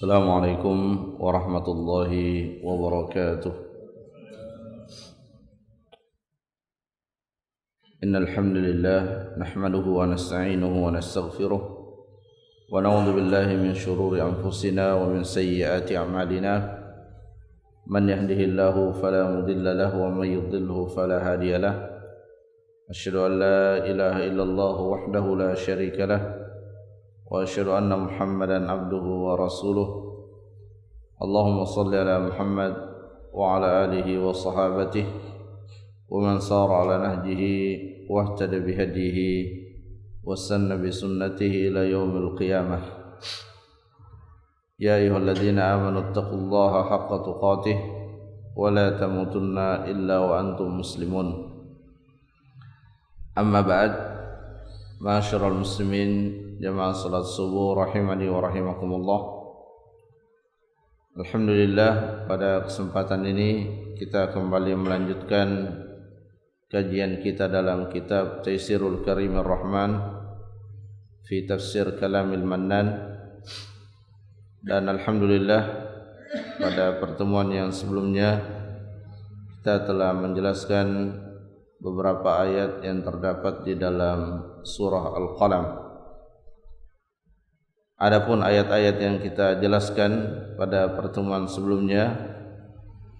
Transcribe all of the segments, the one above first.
السلام عليكم ورحمة الله وبركاته. إن الحمد لله نحمده ونستعينه ونستغفره ونعوذ بالله من شرور أنفسنا ومن سيئات أعمالنا. من يهده الله فلا مضل له ومن يضلله فلا هادي له. أشهد أن لا إله إلا الله وحده لا شريك له وأشهد أن محمدا عبده ورسوله. اللهم صل على محمد وعلى آله وصحابته ومن سار على نهجه واهتدى بهديه واستنى بسنته إلى يوم القيامة. يا أيها الذين آمنوا اتقوا الله حق تقاته ولا تموتن إلا وأنتم مسلمون. أما بعد، Ma'asyiral muslimin jamaah salat subuh rahimani wa rahimakumullah. Alhamdulillah, pada kesempatan ini kita kembali melanjutkan kajian kita dalam kitab Taysirul Karimir Rahman fi Tafsir Kalamil Mannan. Dan alhamdulillah, pada pertemuan yang sebelumnya kita telah menjelaskan beberapa ayat yang terdapat di dalam surah Al-Qalam. Adapun ayat-ayat yang kita jelaskan pada pertemuan sebelumnya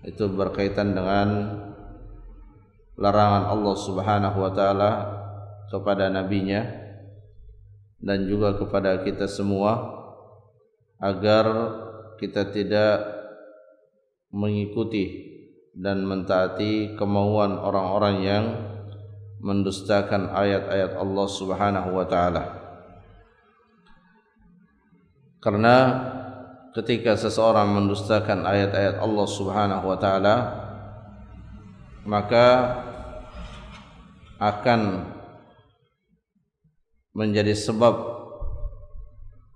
itu berkaitan dengan larangan Allah Subhanahu wa taala kepada nabinya dan juga kepada kita semua agar kita tidak mengikuti dan mentaati kemauan orang-orang yang mendustakan ayat-ayat Allah Subhanahu wa taala. Karena ketika seseorang mendustakan ayat-ayat Allah Subhanahu wa taala, maka akan menjadi sebab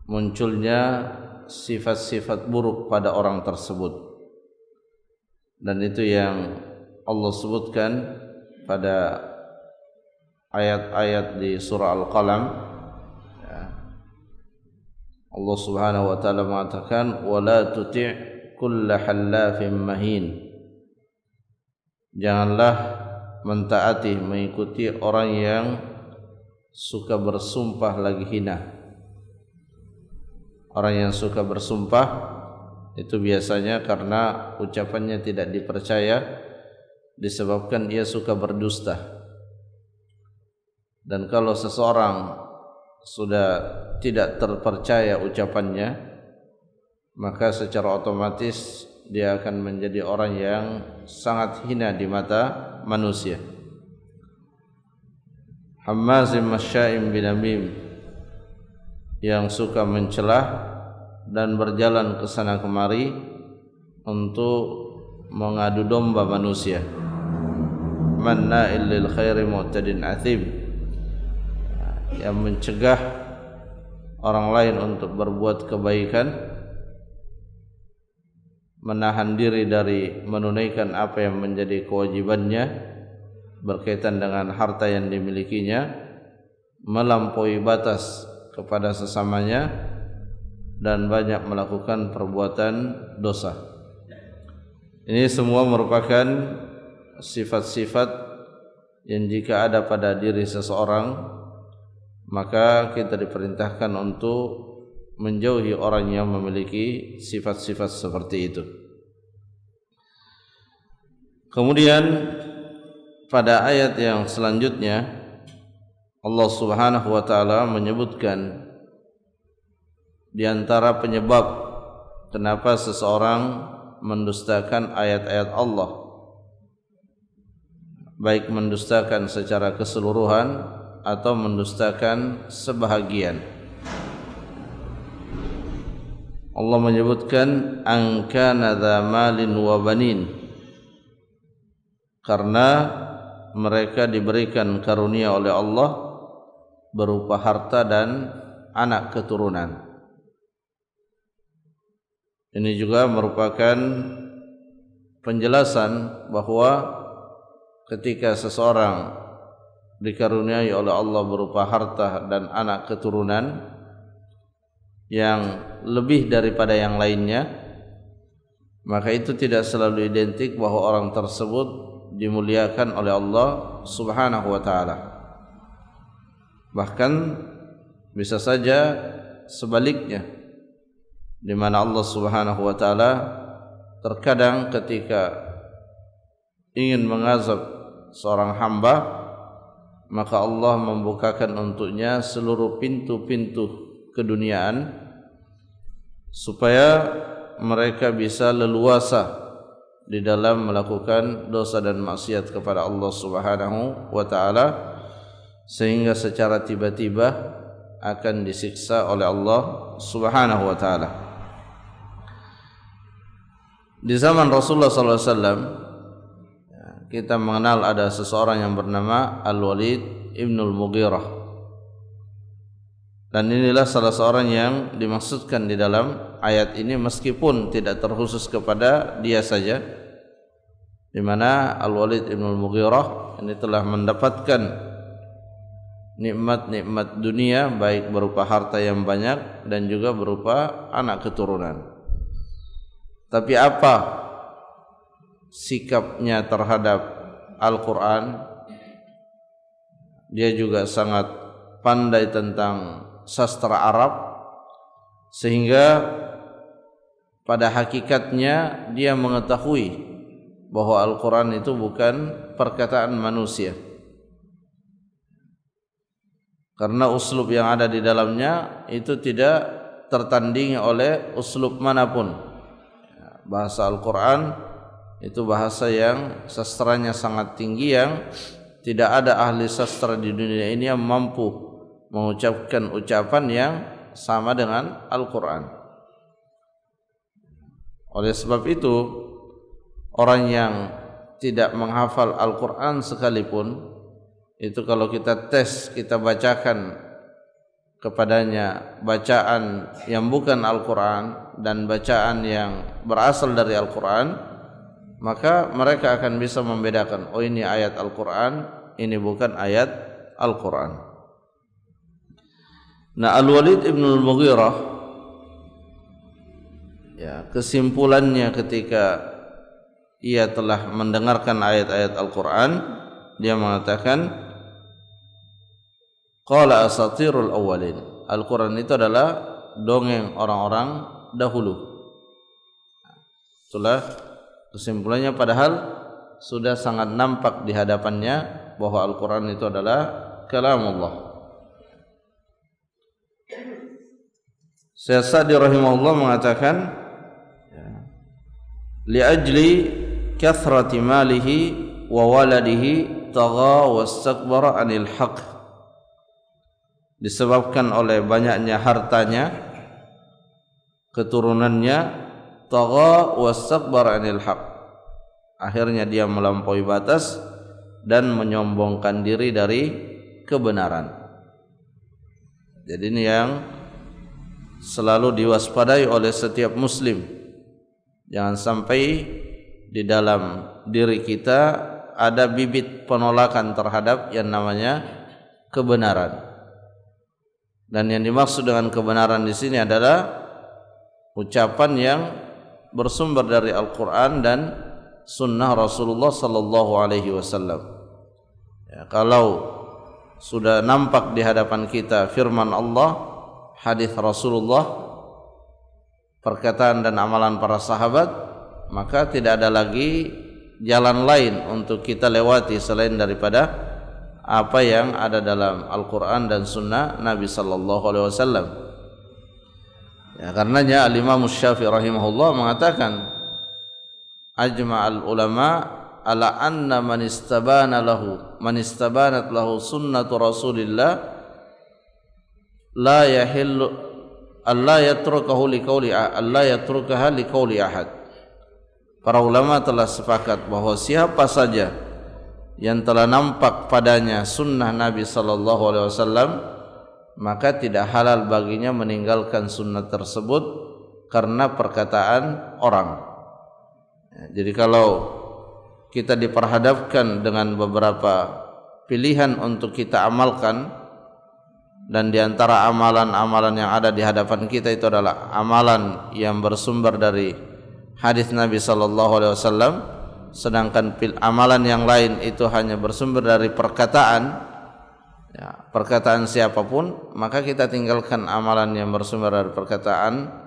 munculnya sifat-sifat buruk pada orang tersebut. Dan itu yang Allah sebutkan pada ayat-ayat di surah Al-Qalam. Allah Subhanahu wa taala mengatakan, "Wala tuti' kulla hallafin mahin." Janganlah mentaati, mengikuti orang yang suka bersumpah lagi hina. Orang yang suka bersumpah itu biasanya karena ucapannya tidak dipercaya disebabkan ia suka berdusta. Dan kalau seseorang sudah tidak terpercaya ucapannya, maka secara otomatis dia akan menjadi orang yang sangat hina di mata manusia. Hammazim masya'im binamim, yang suka mencelah dan berjalan ke sana kemari untuk mengadu domba manusia. Manna'il lil khairi mu'tadin athim, yang mencegah orang lain untuk berbuat kebaikan, menahan diri dari menunaikan apa yang menjadi kewajibannya berkaitan dengan harta yang dimilikinya, melampaui batas kepada sesamanya, dan banyak melakukan perbuatan dosa. Ini semua merupakan sifat-sifat yang jika ada pada diri seseorang, maka kita diperintahkan untuk menjauhi orang yang memiliki sifat-sifat seperti itu. Kemudian pada ayat yang selanjutnya Allah Subhanahu wa taala menyebutkan di antara penyebab kenapa seseorang mendustakan ayat-ayat Allah, baik mendustakan secara keseluruhan atau mendustakan sebahagian. Allah menyebutkan an kana dza malin wa banin, karena mereka diberikan karunia oleh Allah berupa harta dan anak keturunan. Ini juga merupakan penjelasan bahwa ketika seseorang dikaruniai oleh Allah berupa harta dan anak keturunan, yang lebih daripada yang lainnya, maka itu tidak selalu identik bahwa orang tersebut dimuliakan oleh Allah Subhanahu wa taala. Bahkan bisa saja sebaliknya, di mana Allah Subhanahu wa taala terkadang ketika ingin mengazab seorang hamba, maka Allah membukakan untuknya seluruh pintu-pintu keduniaan supaya mereka bisa leluasa di dalam melakukan dosa dan maksiat kepada Allah Subhanahu wa taala, sehingga secara tiba-tiba akan disiksa oleh Allah Subhanahu wa taala. Di zaman Rasulullah sallallahu alaihi wasallam kita mengenal ada seseorang yang bernama Al-Walid Ibnul Mughirah. Dan inilah salah seorang yang dimaksudkan di dalam ayat ini, meskipun tidak terkhusus kepada dia saja, di mana Al-Walid Ibnul Mughirah ini telah mendapatkan nikmat-nikmat dunia, baik berupa harta yang banyak dan juga berupa anak keturunan. Tapi apa sikapnya terhadap Al-Quran? Dia juga sangat pandai tentang sastra Arab, sehingga pada hakikatnya dia mengetahui bahwa Al-Quran itu bukan perkataan manusia, karena uslub yang ada di dalamnya itu tidak tertandingi oleh uslub manapun. Bahasa Al-Quran itu bahasa yang sastranya sangat tinggi, yang tidak ada ahli sastra di dunia ini yang mampu mengucapkan ucapan yang sama dengan Al-Quran. Oleh sebab itu, orang yang tidak menghafal Al-Quran sekalipun, itu kalau kita tes, kita bacakan kepadanya bacaan yang bukan Al-Quran dan bacaan yang berasal dari Al-Quran, maka mereka akan bisa membedakan, oh ini ayat Al-Quran, ini bukan ayat Al-Quran. Nah, Al-Walid Ibnul Mughirah, ya, kesimpulannya ketika ia telah mendengarkan ayat-ayat Al-Quran, dia mengatakan, qala asatirul awwalin, Al-Quran itu adalah dongeng orang-orang dahulu. Itulah kesimpulannya, padahal sudah sangat nampak di hadapannya bahwa Al-Quran itu adalah kalamullah. Syekh Sa'di rahimahullah mengatakan, li ajli kathrati malihi wa waladihi tagha wastakbara anil haqq, disebabkan oleh banyaknya hartanya, keturunannya, tagha wastakbara anil haqq, akhirnya dia melampaui batas dan menyombongkan diri dari kebenaran. Jadi ini yang selalu diwaspadai oleh setiap muslim. Jangan sampai di dalam diri kita ada bibit penolakan terhadap yang namanya kebenaran. Dan yang dimaksud dengan kebenaran di sini adalah ucapan yang bersumber dari Al-Quran dan Sunnah Rasulullah sallallahu alaihi wasallam. Ya, kalau sudah nampak di hadapan kita firman Allah, hadis Rasulullah, perkataan dan amalan para sahabat, maka tidak ada lagi jalan lain untuk kita lewati selain daripada apa yang ada dalam Al-Quran dan Sunnah Nabi sallallahu alaihi wasallam. Ya, karenanya Al-Imam Syafi'i rahimahullah mengatakan, ajma'al ulama ala anna man istabanat lahu sunnatu Rasulillah la yahillu alla yatrukaha liqauli ahad. Para ulama telah sepakat bahwa siapa saja yang telah nampak padanya sunnah Nabi sallallahu alaihi wasallam, maka tidak halal baginya meninggalkan sunnah tersebut karena perkataan orang. Jadi kalau kita diperhadapkan dengan beberapa pilihan untuk kita amalkan, dan di antara amalan-amalan yang ada di hadapan kita itu adalah amalan yang bersumber dari hadis Nabi sallallahu alaihi wasallam, sedangkan amalan yang lain itu hanya bersumber dari perkataan, ya, perkataan siapapun, maka kita tinggalkan amalan yang bersumber dari perkataan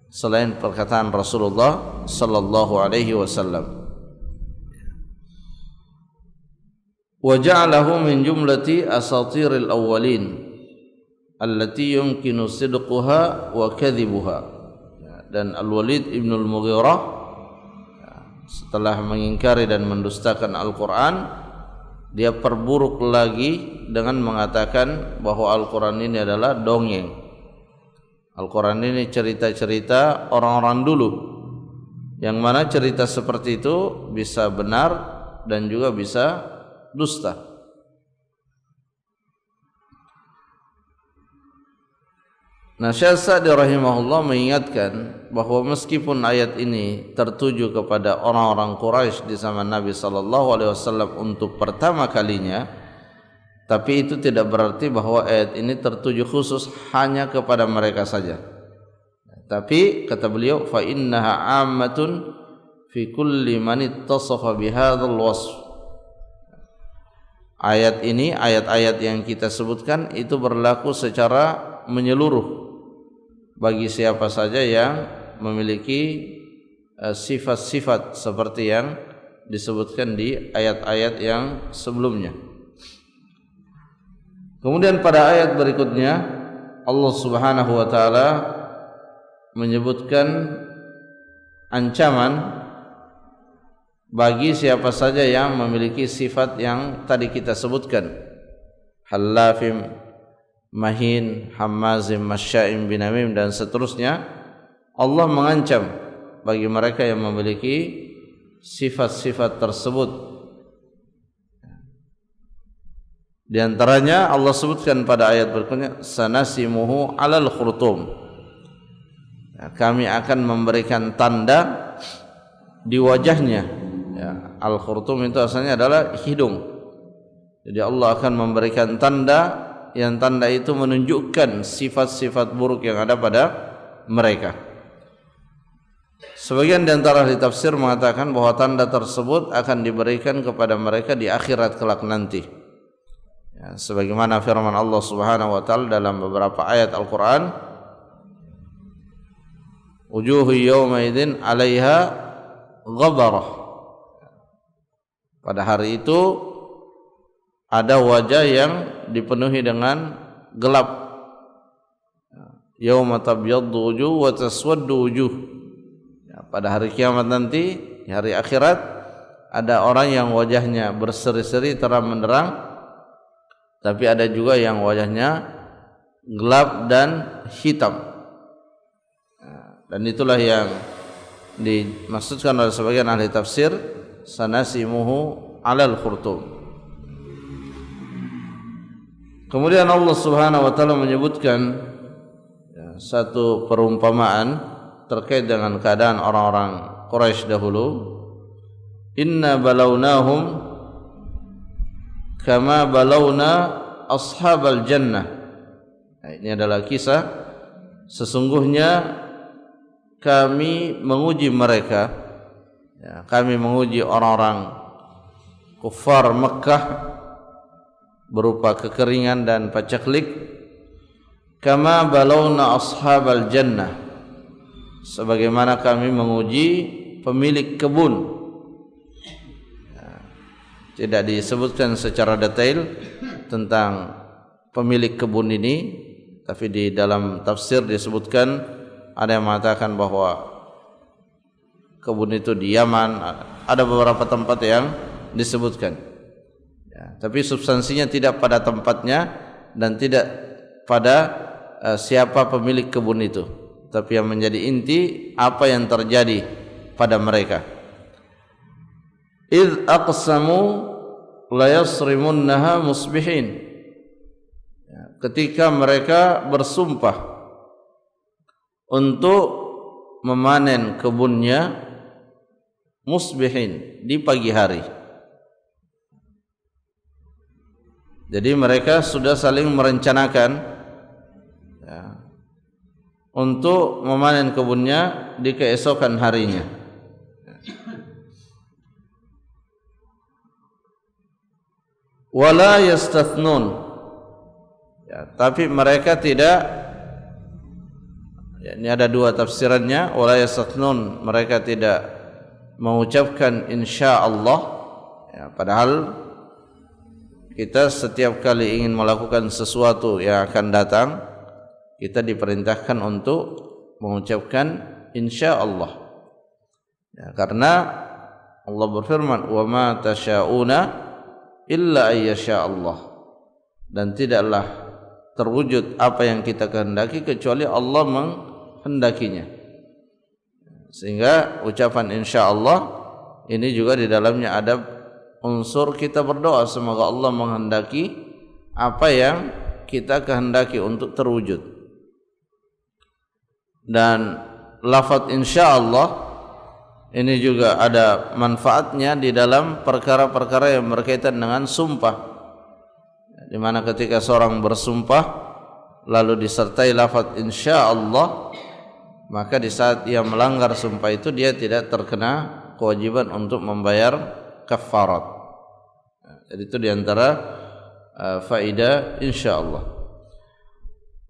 selain perkataan Rasulullah sallallahu alaihi wasallam. Wa ja'alahu min jumlati asatiril awwalin allati yumkinu sidquha wa kadhibuha. Dan Al-Walid ibn al-Mughirah setelah mengingkari dan mendustakan Al-Quran, dia perburuk lagi dengan mengatakan bahwa Al-Quran ini adalah dongeng. Al-Quran ini cerita-cerita orang-orang dulu, yang mana cerita seperti itu bisa benar dan juga bisa dusta. Nah, Syekh Sa'di rahimahullah mengingatkan bahwa meskipun ayat ini tertuju kepada orang-orang Quraisy di zaman Nabi sallallahu alaihi wasallam untuk pertama kalinya, tapi itu tidak berarti bahwa ayat ini tertuju khusus hanya kepada mereka saja. Tapi kata beliau, fa innaha 'ammatun fi kulli man ittasafa bihadzal wasf. Ayat ini, ayat-ayat yang kita sebutkan itu berlaku secara menyeluruh bagi siapa saja yang memiliki sifat-sifat seperti yang disebutkan di ayat-ayat yang sebelumnya. Kemudian pada ayat berikutnya Allah Subhanahu wa taala menyebutkan ancaman bagi siapa saja yang memiliki sifat yang tadi kita sebutkan, halafim, mahin, hammazim, masya'im, binamim, dan seterusnya. Allah mengancam bagi mereka yang memiliki sifat-sifat tersebut. Di antaranya Allah sebutkan pada ayat berikutnya, sanasimuhu alal khurtum. Kami akan memberikan tanda di wajahnya. Ya, al-khurtum itu asalnya adalah hidung. Jadi Allah akan memberikan tanda, yang tanda itu menunjukkan sifat-sifat buruk yang ada pada mereka. Sebagian di antara ahli tafsir mengatakan bahwa tanda tersebut akan diberikan kepada mereka di akhirat kelak nanti. Ya, sebagaimana firman Allah Subhanahu wa taala dalam beberapa ayat Al-Qur'an, wujuhu yawma idzin 'alaiha ghabarah. Pada hari itu ada wajah yang dipenuhi dengan gelap. Yauma tabyaddu wujuh wa taswaddu wujuh. Ya, pada hari kiamat nanti, di hari akhirat, ada orang yang wajahnya berseri-seri terang benderang, tapi ada juga yang wajahnya gelap dan hitam. Dan itulah yang dimaksudkan oleh sebagian ahli tafsir, sanasimuhu alal khurtum. Kemudian Allah Subhanahu wa taala menyebutkan satu perumpamaan terkait dengan keadaan orang-orang Quraisy dahulu. Inna balawnahum kama balawna ashabal jannah. Nah, ini adalah kisah, sesungguhnya kami menguji mereka, ya, kami menguji orang-orang kufar Mekkah berupa kekeringan dan pacaklik, kama balawna ashabal jannah, sebagaimana kami menguji pemilik kebun. Tidak disebutkan secara detail tentang pemilik kebun ini, tapi di dalam tafsir disebutkan, ada yang mengatakan bahwa kebun itu di Yaman, ada beberapa tempat yang disebutkan. Ya, tapi substansinya tidak pada tempatnya dan tidak pada siapa pemilik kebun itu, tapi yang menjadi inti apa yang terjadi pada mereka. Idz aqsamu la yasrimunnaha musbihin. Ya, ketika mereka bersumpah untuk memanen kebunnya musbihin, di pagi hari. Jadi mereka sudah saling merencanakan ya, untuk memanen kebunnya di keesokan harinya. Wala yastathnun, ya, tapi mereka tidak, ya, ini ada dua tafsirannya. Wala yastathnun, mereka tidak mengucapkan insyaallah, ya, padahal kita setiap kali ingin melakukan sesuatu yang akan datang, kita diperintahkan untuk mengucapkan insyaallah, ya, karena Allah berfirman, wa ma tasyauna illa ayyasha Allah, dan tidaklah terwujud apa yang kita kehendaki kecuali Allah menghendakinya. Sehingga ucapan insyaallah ini juga di dalamnya ada unsur kita berdoa semoga Allah menghendaki apa yang kita kehendaki untuk terwujud. Dan lafaz insyaallah ini juga ada manfaatnya di dalam perkara-perkara yang berkaitan dengan sumpah, di mana ketika seorang bersumpah lalu disertai lafaz insyaallah, maka di saat ia melanggar sumpah itu dia tidak terkena kewajiban untuk membayar kafarat. Jadi itu diantara faedah insyaallah.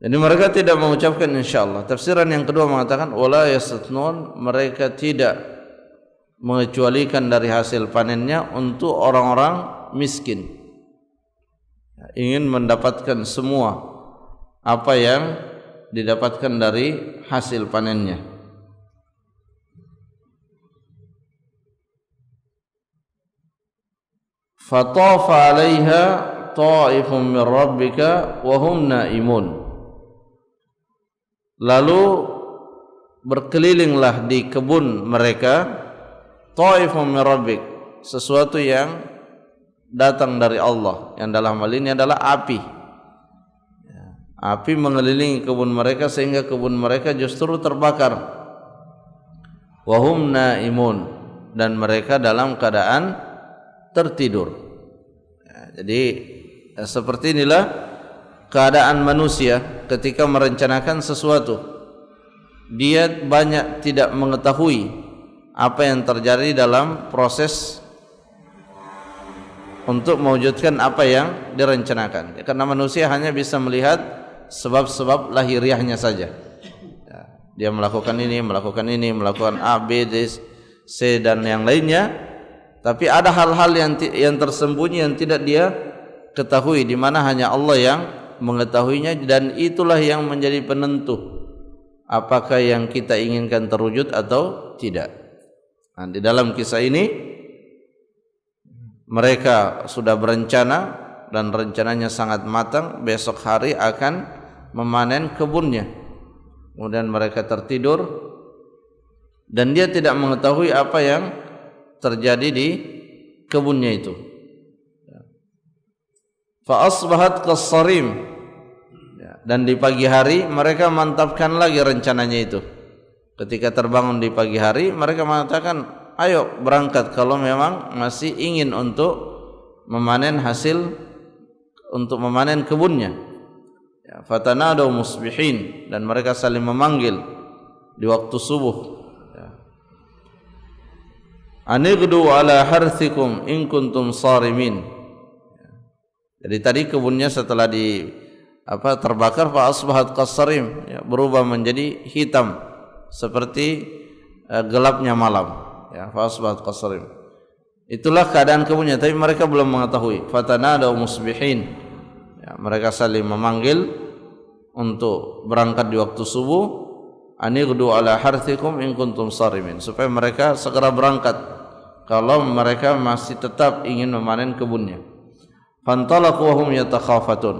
Jadi mereka tidak mengucapkan insyaallah. Tafsiran yang kedua mengatakan wala yastathnun, mereka tidak mengecualikan dari hasil panennya untuk orang-orang miskin, ingin mendapatkan semua apa yang didapatkan dari hasil panennya. Fatafa 'alaiha ta'ifun min rabbika wa hum naimun, lalu berkelilinglah di kebun mereka ta'ifun min rabbik, sesuatu yang datang dari Allah, yang dalam hal ini adalah api. Api mengelilingi kebun mereka sehingga kebun mereka justru terbakar. Wa hum naimun, dan mereka dalam keadaan tertidur. Jadi seperti inilah keadaan manusia ketika merencanakan sesuatu. Dia banyak tidak mengetahui apa yang terjadi dalam proses untuk mewujudkan apa yang direncanakan, karena manusia hanya bisa melihat sebab-sebab lahiriahnya saja. Dia melakukan ini, melakukan A, B, D, C dan yang lainnya, tapi ada hal-hal yang tersembunyi yang tidak dia ketahui, di mana hanya Allah yang mengetahuinya, dan itulah yang menjadi penentu apakah yang kita inginkan terwujud atau tidak. Nah, di dalam kisah ini mereka sudah berencana dan rencananya sangat matang, besok hari akan memanen kebunnya. Kemudian mereka tertidur dan dia tidak mengetahui apa yang terjadi di kebunnya itu. Fa asbahat kassarim, dan di pagi hari mereka mantapkan lagi rencananya itu. Ketika terbangun di pagi hari, mereka mengatakan, ayo berangkat kalau memang masih ingin untuk memanen hasil, untuk memanen kebunnya. Ya, fatanadaw musbihin, dan mereka saling memanggil di waktu subuh. Ya. Anighdu ala harthikum in kuntum sarimin. Ya. Jadi tadi kebunnya setelah terbakar, fa asbahat kassarim, ya, berubah menjadi hitam seperti gelapnya malam, ya, fa asbahat kassarim. Itulah keadaan kebunnya, tapi mereka belum mengetahui. Fatanadaw musbihin, ya, mereka saling memanggil untuk berangkat di waktu subuh. Anighdu ala harthikum in kuntum sarimin, supaya mereka segera berangkat kalau mereka masih tetap ingin memanen kebunnya. Fantalaqu wa hum yatakhafatun,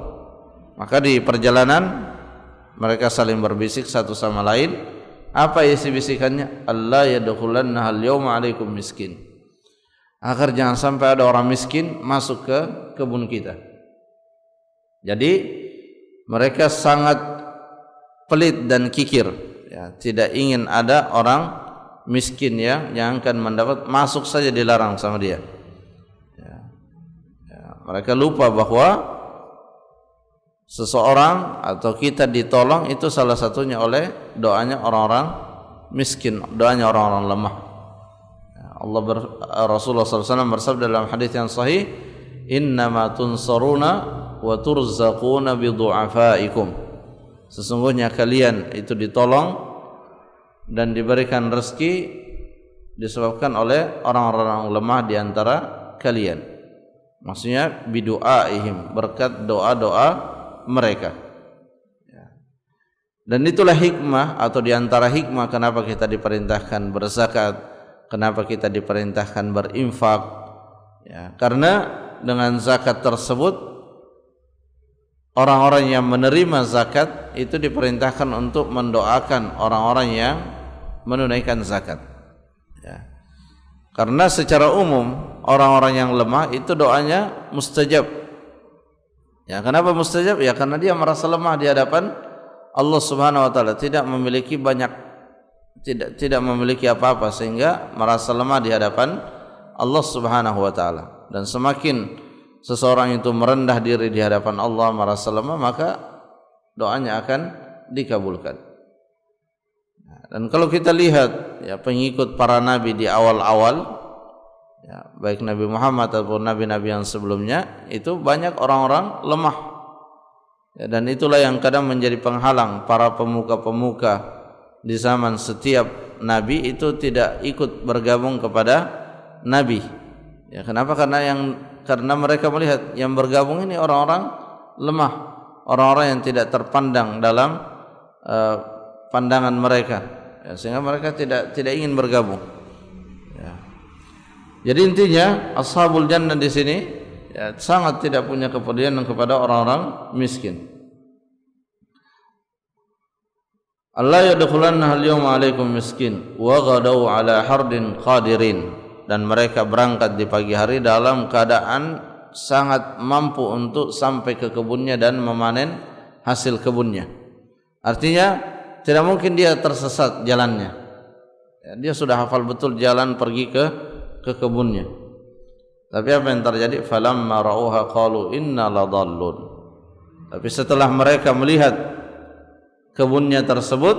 maka di perjalanan mereka saling berbisik satu sama lain. Apa isi bisikannya? Allah yadkhulanna al-yawma 'alaikum miskin, agar jangan sampai ada orang miskin masuk ke kebun kita. Jadi mereka sangat pelit dan kikir, ya, tidak ingin ada orang miskin yang akan mendapat, masuk saja dilarang sama dia. Ya. Ya, mereka lupa bahwa seseorang atau kita ditolong itu salah satunya oleh doanya orang-orang miskin, doanya orang-orang lemah. Rasulullah SAW bersabda dalam hadis yang sahih, innama tunsaruna wa turzaquna bi du'afaikum. Sesungguhnya kalian itu ditolong dan diberikan rezeki disebabkan oleh orang-orang lemah di antara kalian. Maksudnya bidu'aihim, berkat doa-doa mereka. Dan itulah hikmah atau di antara hikmah kenapa kita diperintahkan berzakat, kenapa kita diperintahkan berinfak. Ya, karena dengan zakat tersebut orang-orang yang menerima zakat itu diperintahkan untuk mendoakan orang-orang yang menunaikan zakat. Ya. Karena secara umum orang-orang yang lemah itu doanya mustajab. Ya, kenapa mustajab? Ya karena dia merasa lemah di hadapan Allah Subhanahu wa taala, tidak memiliki apa-apa sehingga merasa lemah di hadapan Allah Subhanahu wa taala. Dan semakin seseorang itu merendah diri di hadapan Allah, merasa lemah, maka doanya akan dikabulkan. Dan kalau kita lihat ya pengikut para nabi di awal-awal, ya, baik Nabi Muhammad ataupun nabi-nabi yang sebelumnya, itu banyak orang-orang lemah. Ya, dan itulah yang kadang menjadi penghalang para pemuka-pemuka di zaman setiap nabi itu tidak ikut bergabung kepada nabi. Ya, kenapa? Karena mereka melihat yang bergabung ini orang-orang lemah, orang-orang yang tidak terpandang dalam pandangan mereka, ya, sehingga mereka tidak ingin bergabung. Ya. Jadi intinya ashabul jannah di sini ya, sangat tidak punya kepedulian kepada orang-orang miskin. Allah yadkhulanna al-yawma 'alaikum miskin wa ghadaw 'ala hardin qadirin, dan mereka berangkat di pagi hari dalam keadaan sangat mampu untuk sampai ke kebunnya dan memanen hasil kebunnya. Artinya tidak mungkin dia tersesat jalannya. Ya, dia sudah hafal betul jalan pergi ke kebunnya. Tapi apa yang terjadi? Falamma ra'uha qalu inna ladallun. Tapi setelah mereka melihat kebunnya tersebut,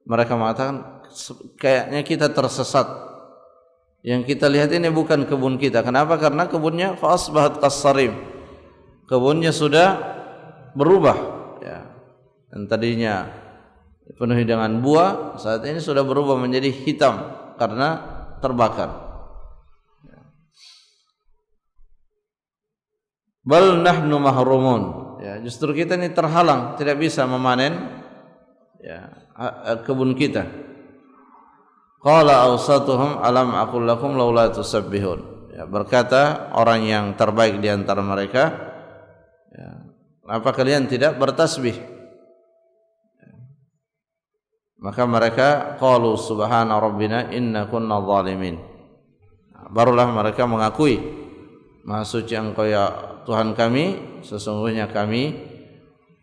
mereka mengatakan kayaknya kita tersesat. Yang kita lihat ini bukan kebun kita. Kenapa? Karena kebunnya fa asbahat kassarim. Kebunnya sudah berubah, ya. Dan tadinya dipenuhi dengan buah, saat ini sudah berubah menjadi hitam karena terbakar. Bal nahnu mahrumun. Ya, justru kita ini terhalang, tidak bisa memanen ya kebun kita. Qala awsatuhum alam aqul lakum laula tusabbihun. Ya, berkata orang yang terbaik di antara mereka, ya, apa kalian tidak bertasbih? Ya. Maka mereka qalu subhana rabbina inna kunna zalimin. Nah, barulah mereka mengakui, Maha suci Engkau ya Tuhan kami, sesungguhnya kami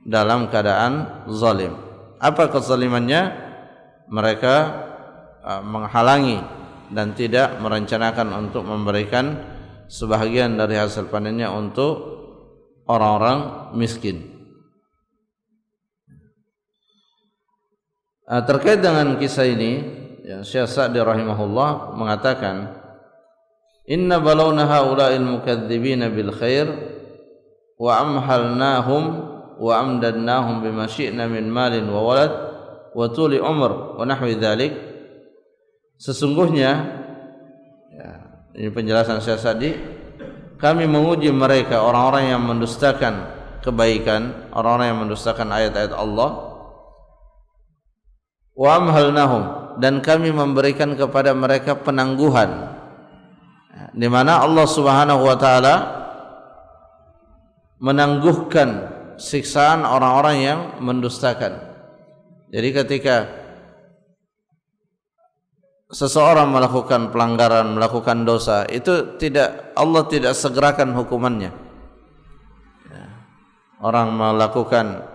dalam keadaan zalim. Apa kezalimannya? Mereka menghalangi dan tidak merencanakan untuk memberikan sebahagian dari hasil panennya untuk orang-orang miskin. Terkait dengan kisah ini, ya, Syekh Sa'di rahimahullah mengatakan, inna balawna haula'il mukadzibina bil khair wa amhalnahum wa amdadnahum bima syi'na min malin wa walad wa tuli umr wa nahwi dzalik. Sesungguhnya, ya, ini penjelasan Syekh Sa'di, kami menguji mereka orang-orang yang mendustakan kebaikan, orang-orang yang mendustakan ayat-ayat Allah, wa amhalnahum, dan kami memberikan kepada mereka penangguhan, di mana Allah Subhanahu wa taala menangguhkan siksaan orang-orang yang mendustakan. Jadi ketika seseorang melakukan pelanggaran, melakukan dosa, itu Allah tidak segerakan hukumannya. Ya. Orang melakukan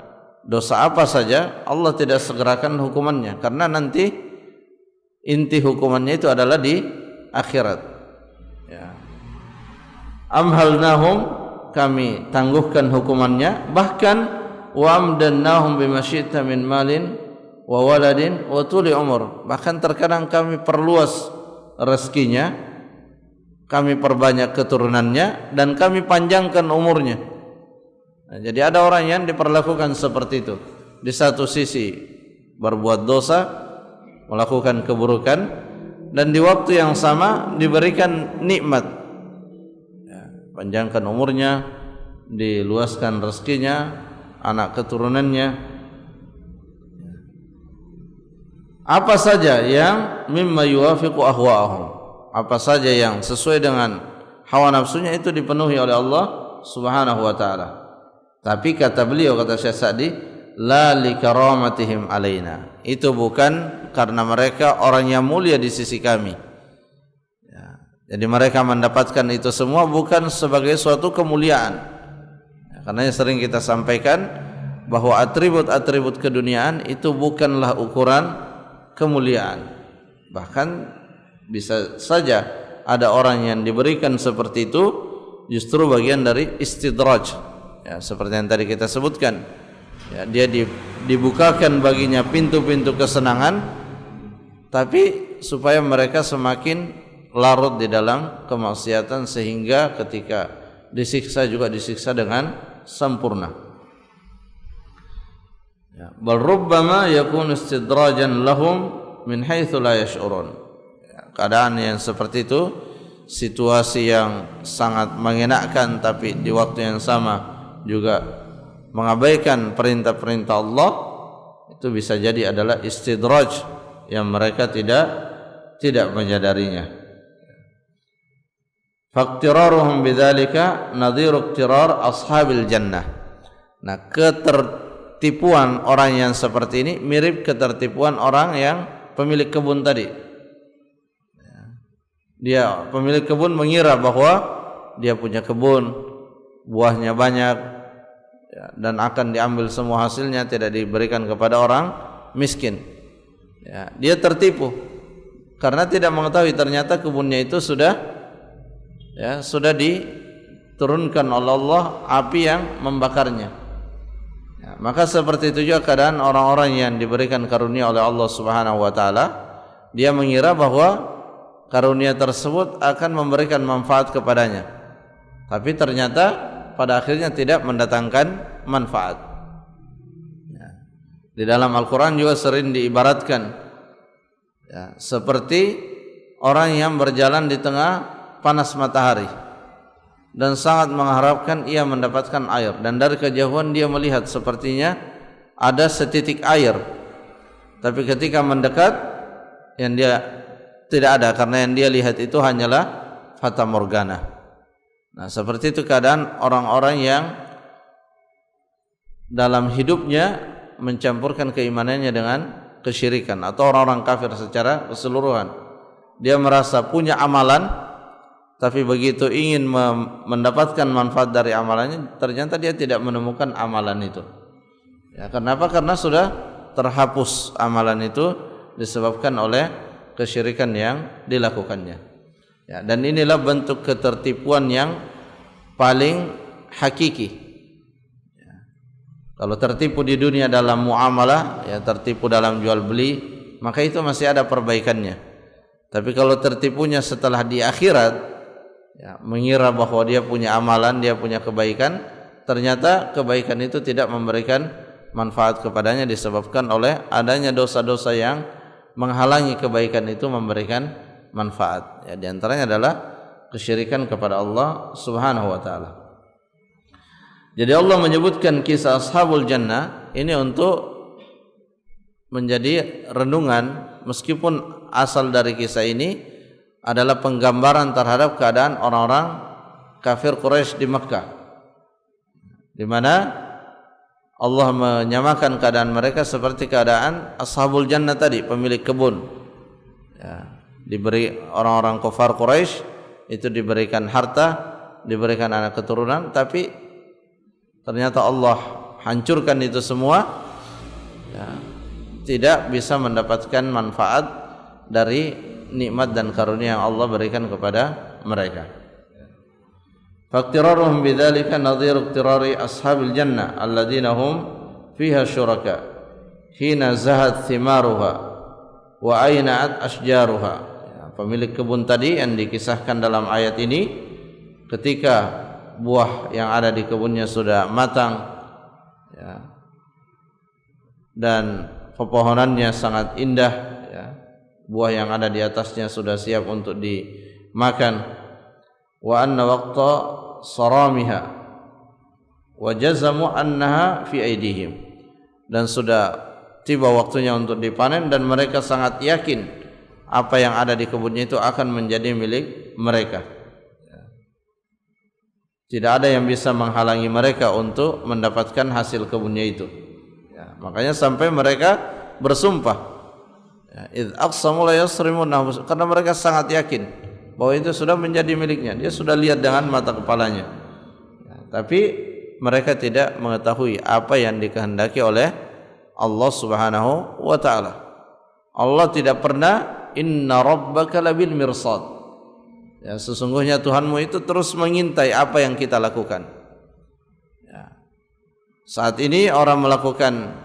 dosa apa saja, Allah tidak segerakan hukumannya, karena nanti inti hukumannya itu adalah di akhirat. Ya. Amhalnahum, kami tangguhkan hukumannya, bahkan wa amdannahum bimasyi'ta min malin wa waladin wa tuli umur, bahkan terkadang kami perluas rezekinya, kami perbanyak keturunannya, dan kami panjangkan umurnya. Nah, jadi ada orang yang diperlakukan seperti itu. Di satu sisi berbuat dosa, melakukan keburukan, dan di waktu yang sama diberikan nikmat, ya, panjangkan umurnya, diluaskan rezekinya, anak keturunannya. Apa saja yang mimma yuwafiqu ahwa'ahum, apa saja yang sesuai dengan hawa nafsunya itu dipenuhi oleh Allah Subhanahu wa taala. Tapi kata beliau, kata Syekh Sa'di, la likaramatihim alaina, itu bukan karena mereka orang yang mulia di sisi kami, ya, jadi mereka mendapatkan itu semua bukan sebagai suatu kemuliaan, ya, karena yang sering kita sampaikan bahwa atribut-atribut keduniaan itu bukanlah ukuran kemuliaan. Bahkan bisa saja ada orang yang diberikan seperti itu justru bagian dari istidraj, ya, seperti yang tadi kita sebutkan, ya, dia dibukakan baginya pintu-pintu kesenangan, tapi supaya mereka semakin larut di dalam kemaksiatan, sehingga ketika disiksa juga disiksa dengan sempurna. Ya, bal rubbama yakunu istidrajan lahum min haitsu la yash'urun. Ya, keadaan yang seperti itu, situasi yang sangat mengenakkan tapi di waktu yang sama juga mengabaikan perintah-perintah Allah, itu bisa jadi adalah istidraj yang mereka tidak menyadarinya. Faqtiraruhum bidzalika nadhiru iqtirar ashabil jannah. Nah, ketertipuan orang yang seperti ini mirip ketertipuan orang yang pemilik kebun tadi. Dia pemilik kebun mengira bahwa dia punya kebun, buahnya banyak, ya, dan akan diambil semua hasilnya, tidak diberikan kepada orang miskin. Ya, dia tertipu karena tidak mengetahui ternyata kebunnya itu sudah diturunkan oleh Allah api yang membakarnya. Ya, maka seperti itu juga keadaan orang-orang yang diberikan karunia oleh Allah Subhanahu wa taala. Dia mengira bahwa karunia tersebut akan memberikan manfaat kepadanya, tapi ternyata pada akhirnya tidak mendatangkan manfaat. Ya. Di dalam Al-Quran juga sering diibaratkan, ya, seperti orang yang berjalan di tengah panas matahari dan sangat mengharapkan ia mendapatkan air, dan dari kejauhan dia melihat sepertinya ada setitik air, tapi ketika mendekat yang dia tidak ada, karena yang dia lihat itu hanyalah fata morgana. Nah, seperti itu keadaan orang-orang yang dalam hidupnya mencampurkan keimanannya dengan kesyirikan, atau orang-orang kafir secara keseluruhan. Dia merasa punya amalan, tapi begitu ingin mendapatkan manfaat dari amalannya, ternyata dia tidak menemukan amalan itu. Ya, kenapa? Karena sudah terhapus amalan itu disebabkan oleh kesyirikan yang dilakukannya. Ya, dan inilah bentuk ketertipuan yang paling hakiki. Ya. Kalau tertipu di dunia dalam muamalah, ya, tertipu dalam jual beli, maka itu masih ada perbaikannya. Tapi kalau tertipunya setelah di akhirat, ya, mengira bahwa dia punya amalan, dia punya kebaikan, ternyata kebaikan itu tidak memberikan manfaat kepadanya disebabkan oleh adanya dosa-dosa yang menghalangi kebaikan itu memberikan manfaat. Ya, di antaranya adalah kesyirikan kepada Allah Subhanahu wa taala. Jadi Allah menyebutkan kisah Ashabul Jannah ini untuk menjadi renungan, meskipun asal dari kisah ini adalah penggambaran terhadap keadaan orang-orang kafir Quraisy di Makkah, di mana Allah menyamakan keadaan mereka seperti keadaan Ashabul Jannah tadi, pemilik kebun. Ya, diberi orang-orang kafir Quraisy itu diberikan harta, diberikan anak keturunan, tapi ternyata Allah hancurkan itu semua, ya, tidak bisa mendapatkan manfaat dari nikmat dan karunia yang Allah berikan kepada mereka. faqtiraruhum bidzalika nadhiru iqtirari ashabil jannah alladziina hum fiha syuraka hina zahat thimaruha wa ayna'at asjaruha. Pemilik kebun tadi yang dikisahkan dalam ayat ini, ketika buah yang ada di kebunnya sudah matang ya, dan pepohonannya sangat indah ya, buah yang ada di atasnya sudah siap untuk dimakan. Wa anna waqta saramiha wa jazamu annaha fi aidihim, dan sudah tiba waktunya untuk dipanen dan mereka sangat yakin apa yang ada di kebunnya itu akan menjadi milik mereka. Tidak ada yang bisa menghalangi mereka untuk mendapatkan hasil kebunnya itu ya, makanya sampai mereka bersumpah ya, idz aqsamu la yasrimunah, karena mereka sangat yakin bahwa itu sudah menjadi miliknya. Dia sudah lihat dengan mata kepalanya ya, tapi mereka tidak mengetahui apa yang dikehendaki oleh Allah Subhanahu wa ta'ala. Allah tidak pernah, inna rabbaka labil mirsad ya, sesungguhnya Tuhanmu itu terus mengintai apa yang kita lakukan ya. Saat ini orang melakukan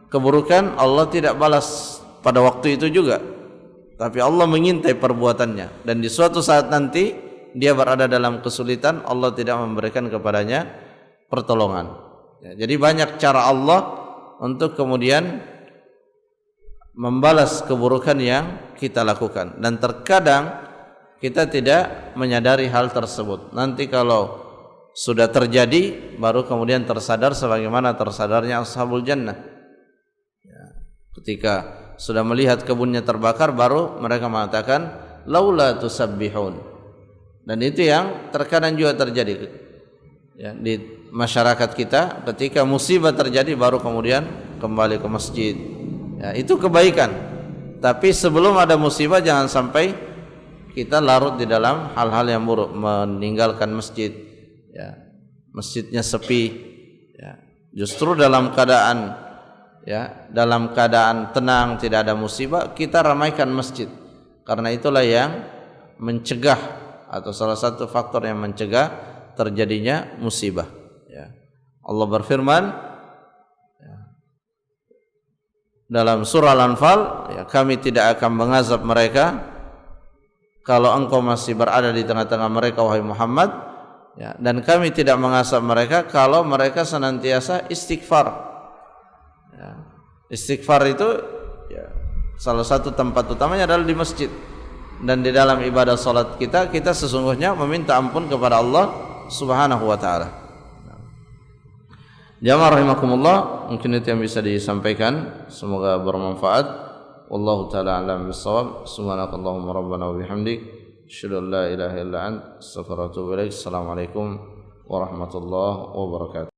keburukan, Allah tidak balas pada waktu itu juga, tapi Allah mengintai perbuatannya, dan di suatu saat nanti dia berada dalam kesulitan, Allah tidak memberikan kepadanya pertolongan ya. Jadi banyak cara Allah untuk kemudian membalas keburukan yang kita lakukan, dan terkadang kita tidak menyadari hal tersebut. Nanti kalau sudah terjadi baru kemudian tersadar, sebagaimana tersadarnya ashabul jannah ya, ketika sudah melihat kebunnya terbakar baru mereka mengatakan laula tusabbihun. Dan itu yang terkadang juga terjadi ya, di masyarakat kita, ketika musibah terjadi baru kemudian kembali ke masjid ya, itu kebaikan. Tapi sebelum ada musibah jangan sampai kita larut di dalam hal-hal yang buruk, meninggalkan masjid ya, masjidnya sepi ya. Justru dalam keadaan ya, dalam keadaan tenang, tidak ada musibah, kita ramaikan masjid, karena itulah yang mencegah, atau salah satu faktor yang mencegah terjadinya musibah ya. Allah berfirman ya, dalam surah Al-Anfal ya, kami tidak akan mengazab mereka kalau engkau masih berada di tengah-tengah mereka wahai Muhammad ya, dan kami tidak mengazab mereka kalau mereka senantiasa istighfar ya. Istighfar itu ya, salah satu tempat utamanya adalah di masjid, dan di dalam ibadah salat kita sesungguhnya meminta ampun kepada Allah Subhanahu wa ta'ala. Jamaah rahimakumullah, mungkin itu yang bisa disampaikan, semoga bermanfaat. Wallahu ta'ala a'lam bissawab. Subhanakallahumma rabbana wa bihamdik, asyhadu an la ilaha illa anta, astaghfiruka wa atubu ilaik. Assalamualaikum warahmatullahi wabarakatuh.